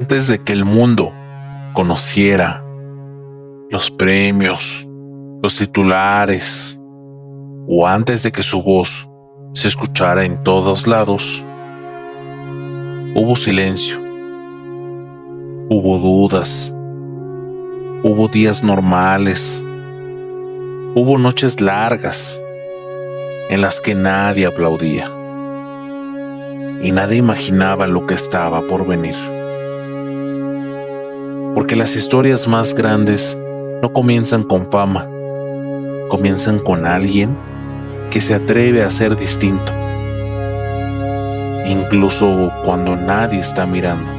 Antes de que el mundo conociera los premios, los titulares, o antes de que su voz se escuchara en todos lados, hubo silencio, hubo dudas, hubo días normales, hubo noches largas en las que nadie aplaudía y nadie imaginaba lo que estaba por venir. Porque las historias más grandes no comienzan con fama, comienzan con alguien que se atreve a ser distinto, incluso cuando nadie está mirando.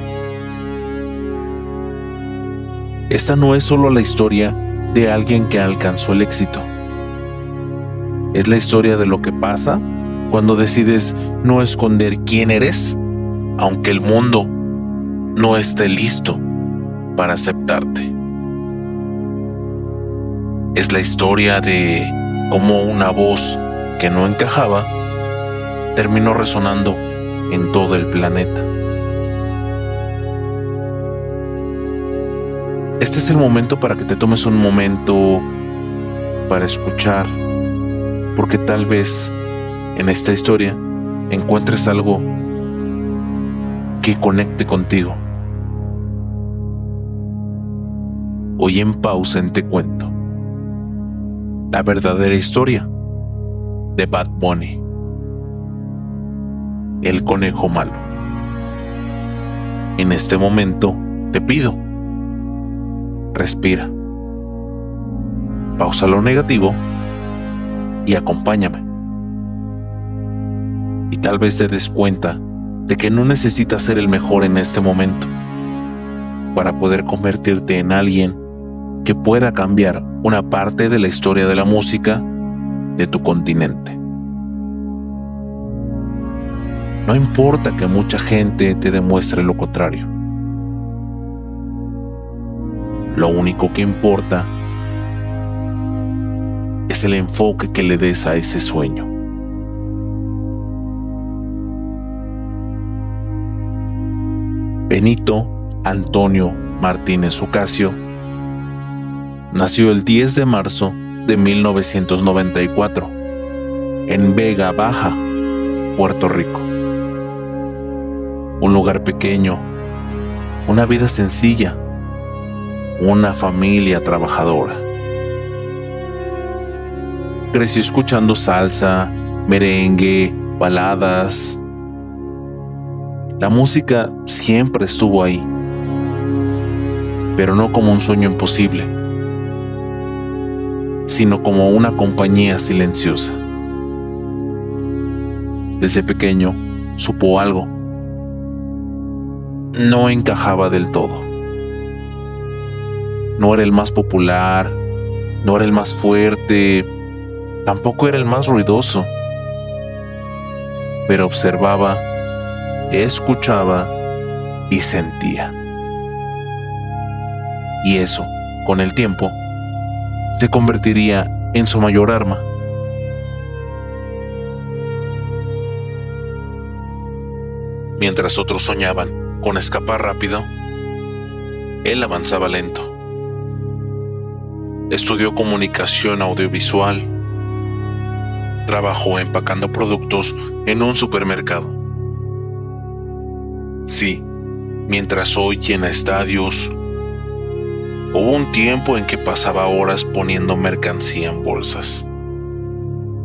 Esta no es solo la historia de alguien que alcanzó el éxito. Es la historia de lo que pasa cuando decides no esconder quién eres, aunque el mundo no esté listo para aceptarte. Es la historia de cómo una voz que no encajaba terminó resonando en todo el planeta. Este es el momento para que te tomes un momento para escuchar, porque tal vez en esta historia encuentres algo que conecte contigo. Hoy en Pausa en Te Cuento la verdadera historia de Bad Bunny, el conejo malo. En este momento te pido, respira, pausa lo negativo y acompáñame. Y tal vez te des cuenta de que no necesitas ser el mejor en este momento para poder convertirte en alguien que pueda cambiar una parte de la historia de la música de tu continente. No importa que mucha gente te demuestre lo contrario. Lo único que importa es el enfoque que le des a ese sueño. Benito Antonio Martínez Ocasio nació el 10 de marzo de 1994 en Vega Baja, Puerto Rico. Un lugar pequeño, una vida sencilla, una familia trabajadora. Creció escuchando salsa, merengue, baladas. La música siempre estuvo ahí, pero no como un sueño imposible, sino como una compañía silenciosa. Desde pequeño supo algo. No encajaba del todo. No era el más popular, no era el más fuerte, tampoco era el más ruidoso. Pero observaba, escuchaba y sentía. Y eso, con el tiempo, se convertiría en su mayor arma. Mientras otros soñaban con escapar rápido, él avanzaba lento. Estudió comunicación audiovisual. Trabajó empacando productos en un supermercado. Sí, mientras hoy llena estadios, hubo un tiempo en que pasaba horas poniendo mercancía en bolsas,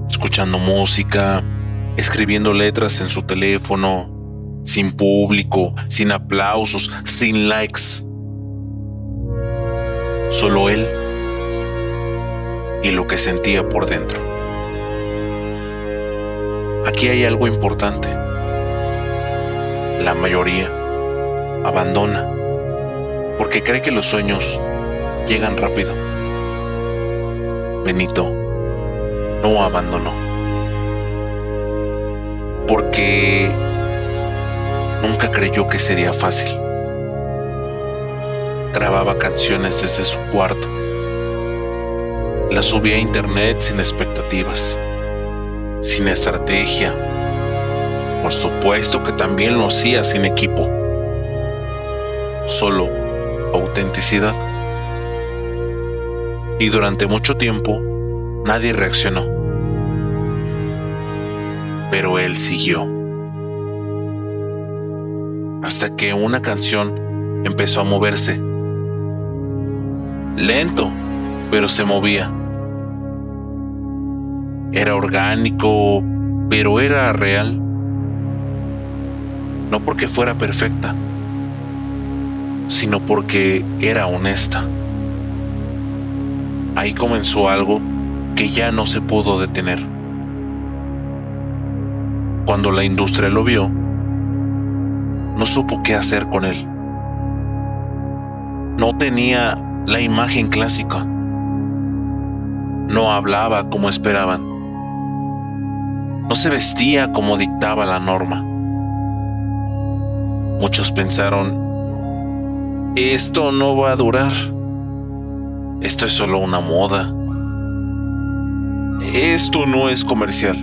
escuchando música, escribiendo letras en su teléfono, sin público, sin aplausos, sin likes. Solo él y lo que sentía por dentro. Aquí hay algo importante. La mayoría abandona porque cree que los sueños llegan rápido. Benito no abandonó porque nunca creyó que sería fácil. Grababa canciones desde su cuarto. Las subía a internet sin expectativas, sin estrategia. Por supuesto que también lo hacía sin equipo. solo autenticidad. Y durante mucho tiempo nadie reaccionó. Pero él siguió. Hasta que una canción empezó a moverse. Lento, pero se movía. Era orgánico, pero era real. No porque fuera perfecta, sino porque era honesta. Ahí comenzó algo que ya no se pudo detener. Cuando la industria lo vio, no supo qué hacer con él. No tenía la imagen clásica. No hablaba como esperaban. No se vestía como dictaba la norma. Muchos pensaron, esto no va a durar. Esto es solo una moda. Esto no es comercial.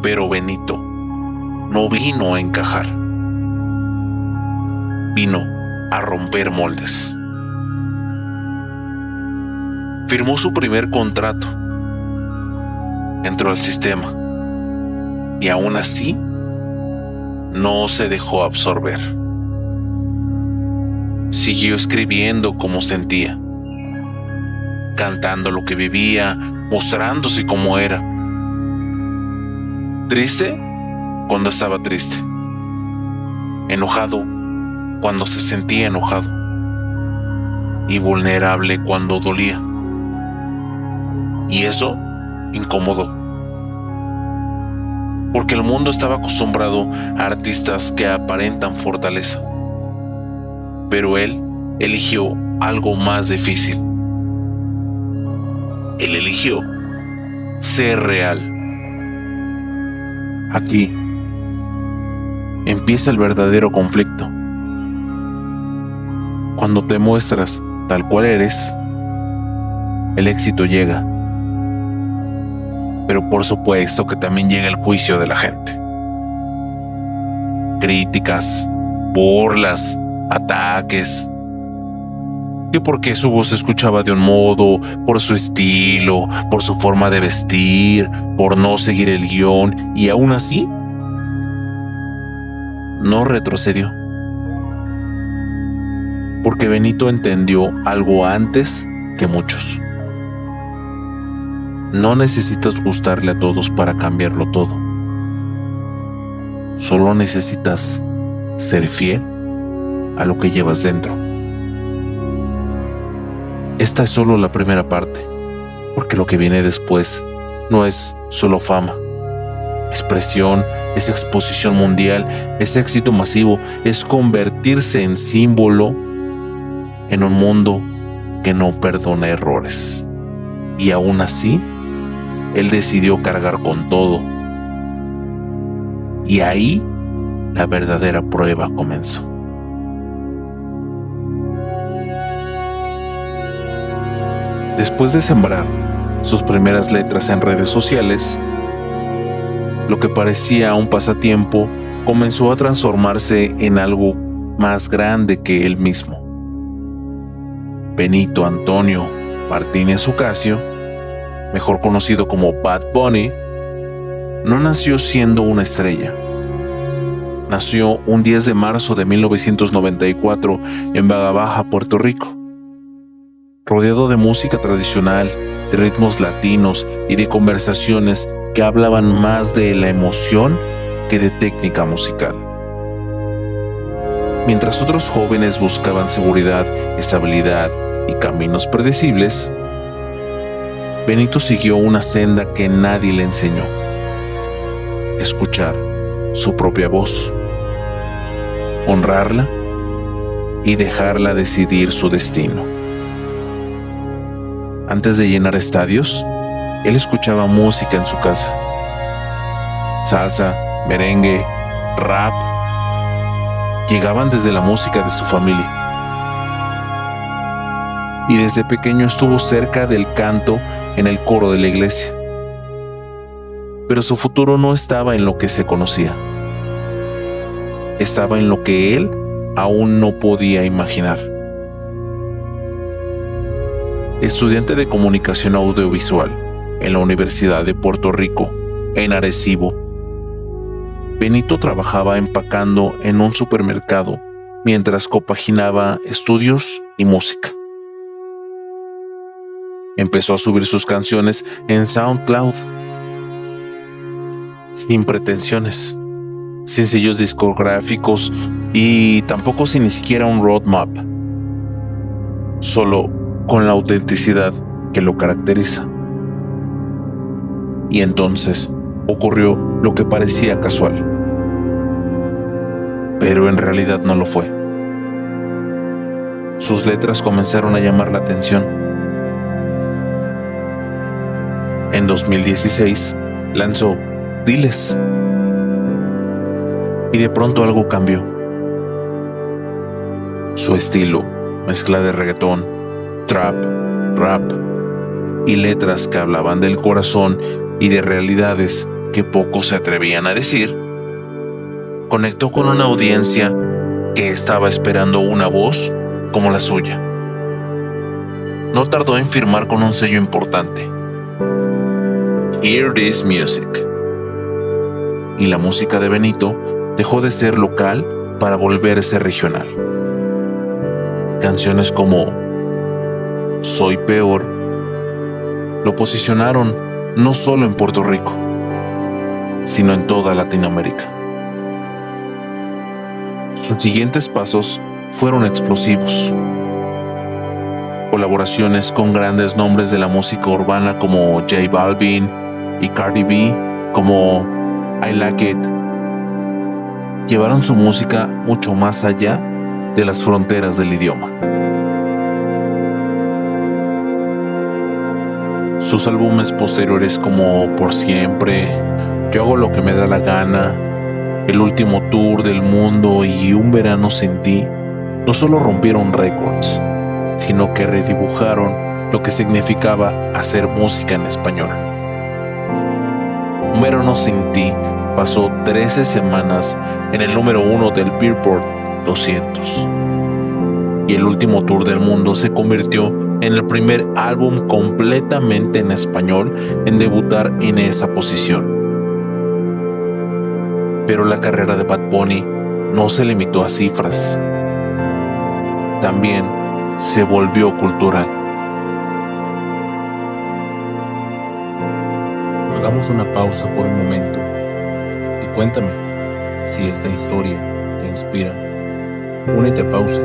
Pero Benito no vino a encajar. Vino a romper moldes. Firmó su primer contrato. Entró al sistema. Y aún así, no se dejó absorber. Siguió escribiendo como sentía, cantando lo que vivía, mostrándose como era. Triste cuando estaba triste. Enojado cuando se sentía enojado. Y vulnerable cuando dolía. Y eso incomodó. Porque el mundo estaba acostumbrado a artistas que aparentan fortaleza. Pero él eligió algo más difícil. Él eligió ser real. Aquí empieza el verdadero conflicto. Cuando te muestras tal cual eres, el éxito llega. Pero por supuesto que también llega el juicio de la gente. Críticas, burlas, ataques. Que porque su voz se escuchaba de un modo, por su estilo, por su forma de vestir, por no seguir el guión, y aún así no retrocedió. Porque Benito entendió algo antes que muchos. No necesitas gustarle a todos para cambiarlo todo. Solo necesitas ser fiel a lo que llevas dentro. Esta es solo la primera parte, porque lo que viene después no es solo fama, es presión, es exposición mundial, es éxito masivo, es convertirse en símbolo en un mundo que no perdona errores. Y aún así, él decidió cargar con todo. Y ahí la verdadera prueba comenzó. Después de sembrar sus primeras letras en redes sociales, lo que parecía un pasatiempo comenzó a transformarse en algo más grande que él mismo. Benito Antonio Martínez Ocasio, mejor conocido como Bad Bunny, no nació siendo una estrella. Nació un 10 de marzo de 1994 en Vega Baja, Puerto Rico. Rodeado de música tradicional, de ritmos latinos y de conversaciones que hablaban más de la emoción que de técnica musical. Mientras otros jóvenes buscaban seguridad, estabilidad y caminos predecibles, Benito siguió una senda que nadie le enseñó: escuchar su propia voz, honrarla y dejarla decidir su destino. Antes de llenar estadios, él escuchaba música en su casa: salsa, merengue, rap. Llegaban desde la música de su familia. Y desde pequeño estuvo cerca del canto en el coro de la iglesia. Pero su futuro no estaba en lo que se conocía. Estaba en lo que él aún no podía imaginar. Estudiante de comunicación audiovisual en la Universidad de Puerto Rico, en Arecibo, Benito trabajaba empacando en un supermercado mientras compaginaba estudios y música. Empezó a subir sus canciones en SoundCloud, sin pretensiones, sin sellos discográficos y tampoco sin ni siquiera un roadmap, solo con la autenticidad que lo caracteriza. Y entonces ocurrió lo que parecía casual, pero en realidad no lo fue. Sus letras comenzaron a llamar la atención. En 2016 lanzó Diles, y de pronto algo cambió. Su estilo, mezcla de reggaetón, trap, rap y letras que hablaban del corazón y de realidades que pocos se atrevían a decir, conectó con una audiencia que estaba esperando una voz como la suya. No tardó en firmar con un sello importante, Hear This Music, y la música de Benito dejó de ser local para volverse regional. Canciones como Soy Peor lo posicionaron no solo en Puerto Rico, sino en toda Latinoamérica. Sus siguientes pasos fueron explosivos. Colaboraciones con grandes nombres de la música urbana como J Balvin y Cardi B, como I Like It, llevaron su música mucho más allá de las fronteras del idioma. Sus álbumes posteriores como Por Siempre, Yo Hago Lo Que Me Da La Gana, El Último Tour del Mundo y Un Verano Sin Ti no solo rompieron récords, sino que redibujaron lo que significaba hacer música en español. Un Verano Sin Ti pasó 13 semanas en el número 1 del Billboard 200. Y El Último Tour del Mundo se convirtió en el primer álbum completamente en español en debutar en esa posición. Pero la carrera de Bad Bunny no se limitó a cifras. También se volvió cultural. Hagamos una pausa por un momento y cuéntame si esta historia te inspira. Únete a Pausa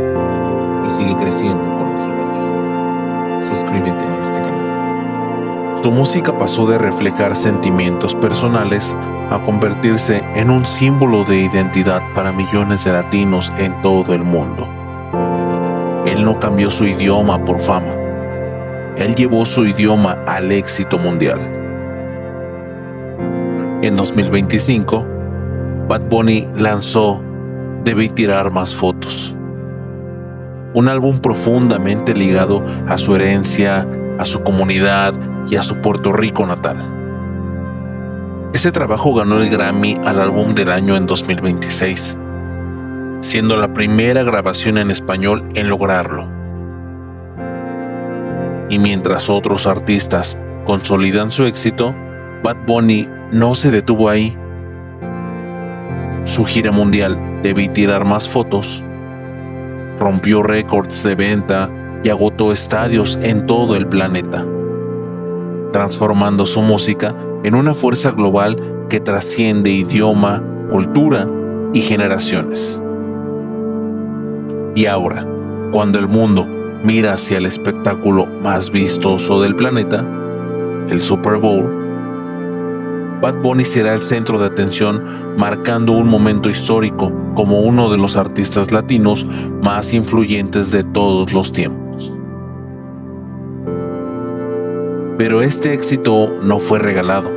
y sigue creciendo con nosotros. Suscríbete a este canal. Su música pasó de reflejar sentimientos personales a convertirse en un símbolo de identidad para millones de latinos en todo el mundo. Él no cambió su idioma por fama. Él llevó su idioma al éxito mundial. En 2025, Bad Bunny lanzó Debí Tirar Más Fotos, un álbum profundamente ligado a su herencia, a su comunidad y a su Puerto Rico natal. Ese trabajo ganó el Grammy al álbum del año en 2026, siendo la primera grabación en español en lograrlo. Y mientras otros artistas consolidan su éxito, Bad Bunny no se detuvo ahí. Su gira mundial Debí Tirar Más Fotos rompió récords de venta y agotó estadios en todo el planeta, transformando su música en una fuerza global que trasciende idioma, cultura y generaciones. Y ahora, cuando el mundo mira hacia el espectáculo más vistoso del planeta, el Super Bowl, Bad Bunny será el centro de atención, marcando un momento histórico como uno de los artistas latinos más influyentes de todos los tiempos. Pero este éxito no fue regalado,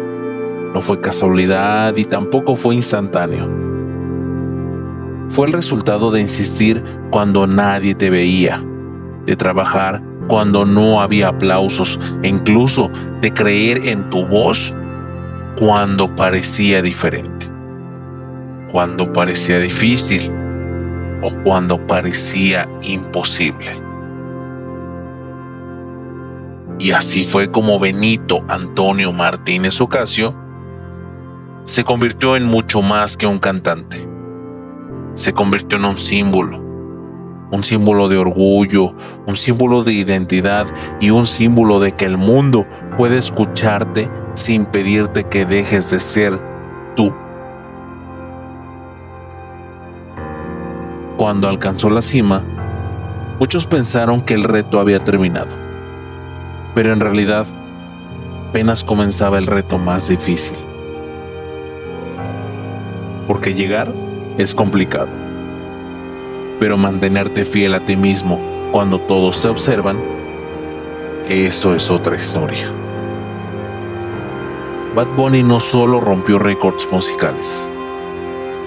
no fue casualidad y tampoco fue instantáneo. Fue el resultado de insistir cuando nadie te veía, de trabajar cuando no había aplausos e incluso de creer en tu voz cuando parecía diferente, cuando parecía difícil o cuando parecía imposible. Y así fue como Benito Antonio Martínez Ocasio se convirtió en mucho más que un cantante. Se convirtió en un símbolo de orgullo, un símbolo de identidad y un símbolo de que el mundo puede escucharte sin pedirte que dejes de ser tú. Cuando alcanzó la cima, muchos pensaron que el reto había terminado, pero en realidad apenas comenzaba el reto más difícil. Porque llegar es complicado, pero mantenerte fiel a ti mismo cuando todos te observan, eso es otra historia. Bad Bunny no solo rompió récords musicales,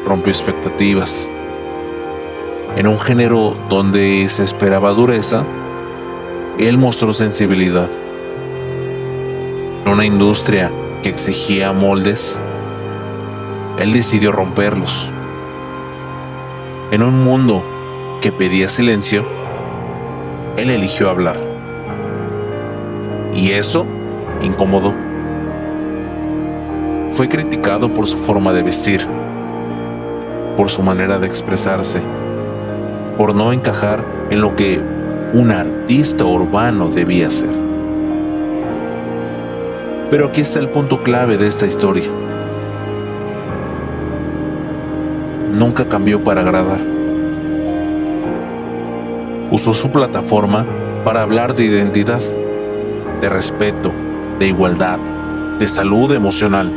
rompió expectativas. En un género donde se esperaba dureza, él mostró sensibilidad. En una industria que exigía moldes, él decidió romperlos. En un mundo que pedía silencio, él eligió hablar. Y eso incomodó. Fue criticado por su forma de vestir, por su manera de expresarse, por no encajar en lo que un artista urbano debía ser. Pero aquí está el punto clave de esta historia. Nunca cambió para agradar. Usó su plataforma para hablar de identidad, de respeto, de igualdad, de salud emocional,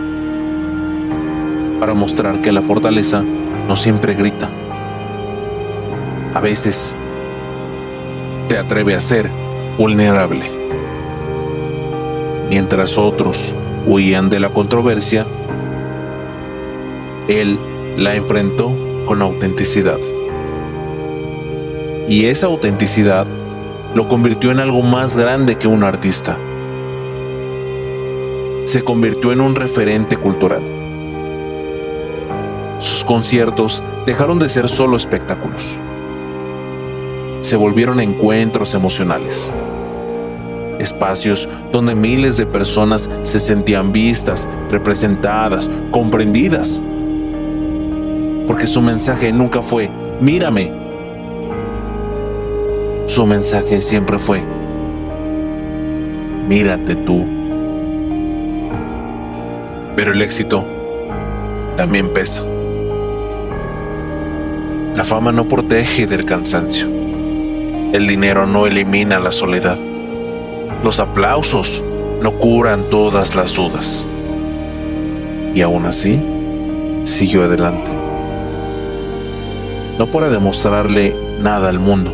para mostrar que la fortaleza no siempre grita. A veces te atreve a ser vulnerable. Mientras otros huían de la controversia, él la enfrentó con autenticidad. Y esa autenticidad lo convirtió en algo más grande que un artista. Se convirtió en un referente cultural. Sus conciertos dejaron de ser solo espectáculos. Se volvieron encuentros emocionales. Espacios donde miles de personas se sentían vistas, representadas, comprendidas. Porque su mensaje nunca fue, mírame. Su mensaje siempre fue, mírate tú. Pero el éxito también pesa. La fama no protege del cansancio. El dinero no elimina la soledad. Los aplausos no curan todas las dudas. Y aún así, siguió adelante. No para demostrarle nada al mundo,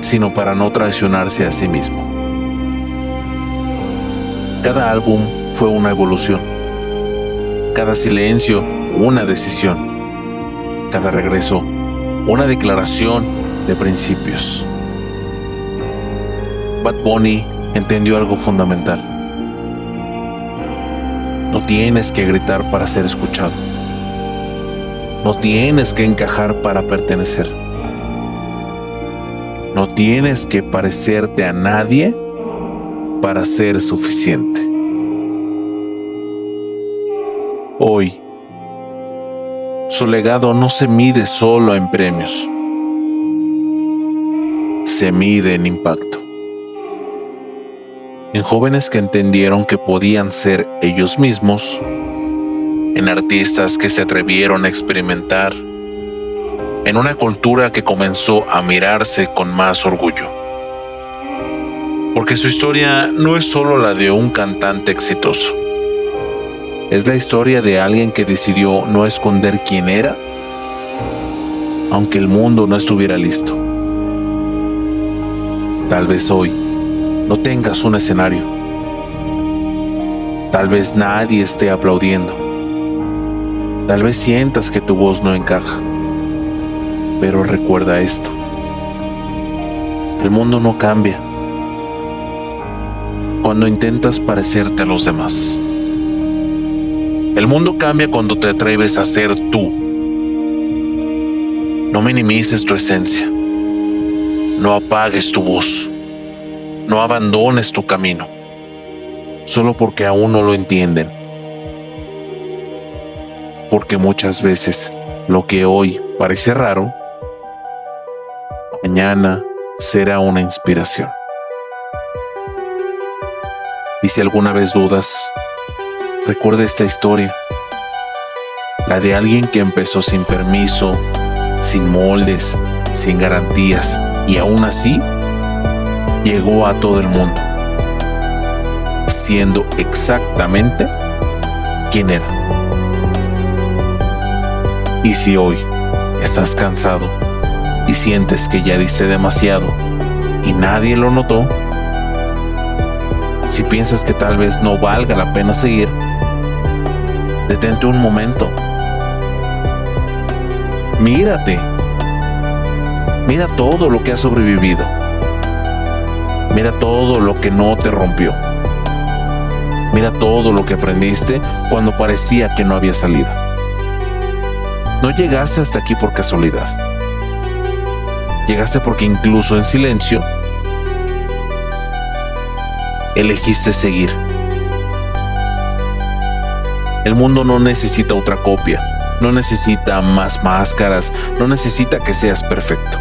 sino para no traicionarse a sí mismo. Cada álbum fue una evolución. Cada silencio, una decisión. Cada regreso, una declaración de principios. Bad Bunny entendió algo fundamental. No tienes que gritar para ser escuchado. No tienes que encajar para pertenecer. No tienes que parecerte a nadie para ser suficiente. Hoy, su legado no se mide solo en premios. Se mide en impacto. En jóvenes que entendieron que podían ser ellos mismos, en artistas que se atrevieron a experimentar, en una cultura que comenzó a mirarse con más orgullo. Porque su historia no es solo la de un cantante exitoso. Es la historia de alguien que decidió no esconder quién era, aunque el mundo no estuviera listo. Tal vez hoy no tengas un escenario. Tal vez nadie esté aplaudiendo. Tal vez sientas que tu voz no encaja. Pero recuerda esto. El mundo no cambia cuando intentas parecerte a los demás. El mundo cambia cuando te atreves a ser tú. No minimices tu esencia. No apagues tu voz. No abandones tu camino, solo porque aún no lo entienden. Porque muchas veces lo que hoy parece raro, mañana será una inspiración. Y si alguna vez dudas, recuerda esta historia, la de alguien que empezó sin permiso, sin moldes, sin garantías, y aún así llegó a todo el mundo, siendo exactamente quien era. Y si hoy estás cansado y sientes que ya diste demasiado y nadie lo notó, si piensas que tal vez no valga la pena seguir, detente un momento. Mírate. Mira todo lo que has sobrevivido. Mira todo lo que no te rompió. Mira todo lo que aprendiste cuando parecía que no había salida. No llegaste hasta aquí por casualidad. Llegaste porque incluso en silencio elegiste seguir. El mundo no necesita otra copia, no necesita más máscaras, no necesita que seas perfecto.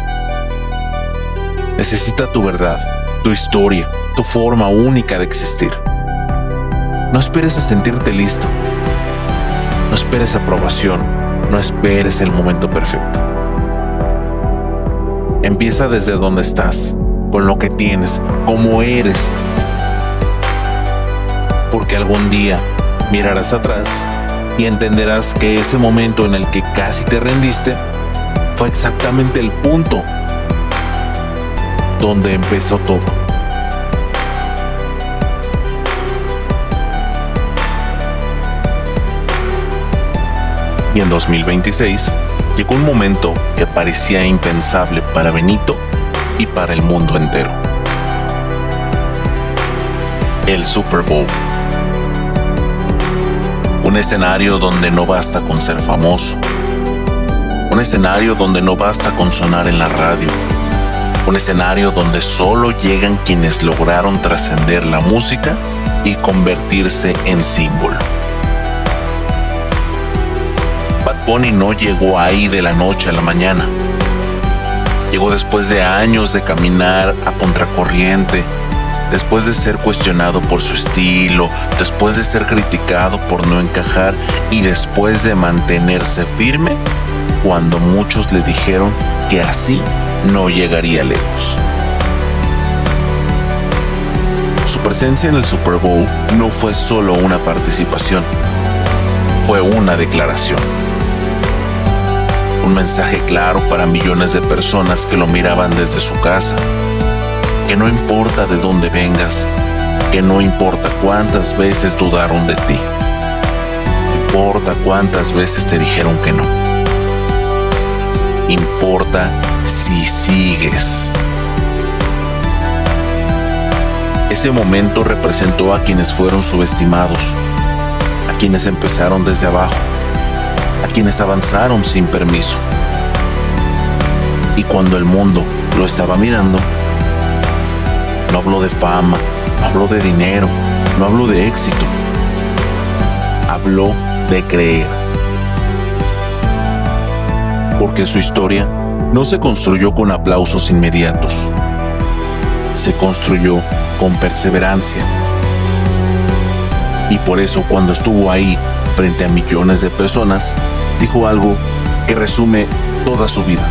Necesita tu verdad, tu historia, tu forma única de existir. No esperes a sentirte listo. No esperes aprobación. No esperes el momento perfecto. Empieza desde donde estás, con lo que tienes, como eres. Porque algún día mirarás atrás y entenderás que ese momento en el que casi te rendiste fue exactamente el punto donde empezó todo. Y en 2026 llegó un momento que parecía impensable para Benito y para el mundo entero. El Super Bowl. Un escenario donde no basta con ser famoso. Un escenario donde no basta con sonar en la radio. Un escenario donde solo llegan quienes lograron trascender la música y convertirse en símbolo. Bad Bunny no llegó ahí de la noche a la mañana. Llegó después de años de caminar a contracorriente, después de ser cuestionado por su estilo, después de ser criticado por no encajar y después de mantenerse firme cuando muchos le dijeron que así no llegaría lejos. Su presencia en el Super Bowl no fue solo una participación, fue una declaración. Un mensaje claro para millones de personas que lo miraban desde su casa. Que no importa de dónde vengas, que no importa cuántas veces dudaron de ti, no importa cuántas veces te dijeron que no. Importa si sigues. Ese momento representó a quienes fueron subestimados, a quienes empezaron desde abajo, a quienes avanzaron sin permiso. Y cuando el mundo lo estaba mirando, no habló de fama, no habló de dinero, no habló de éxito. Habló de creer. Porque su historia no se construyó con aplausos inmediatos. Se construyó con perseverancia. Y por eso cuando estuvo ahí frente a millones de personas, dijo algo que resume toda su vida.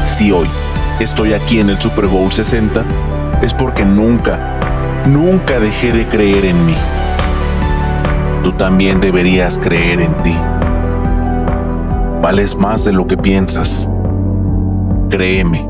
Si hoy estoy aquí en el Super Bowl 60, es porque nunca dejé de creer en mí. Tú también deberías creer en ti. Vales más de lo que piensas. Créeme.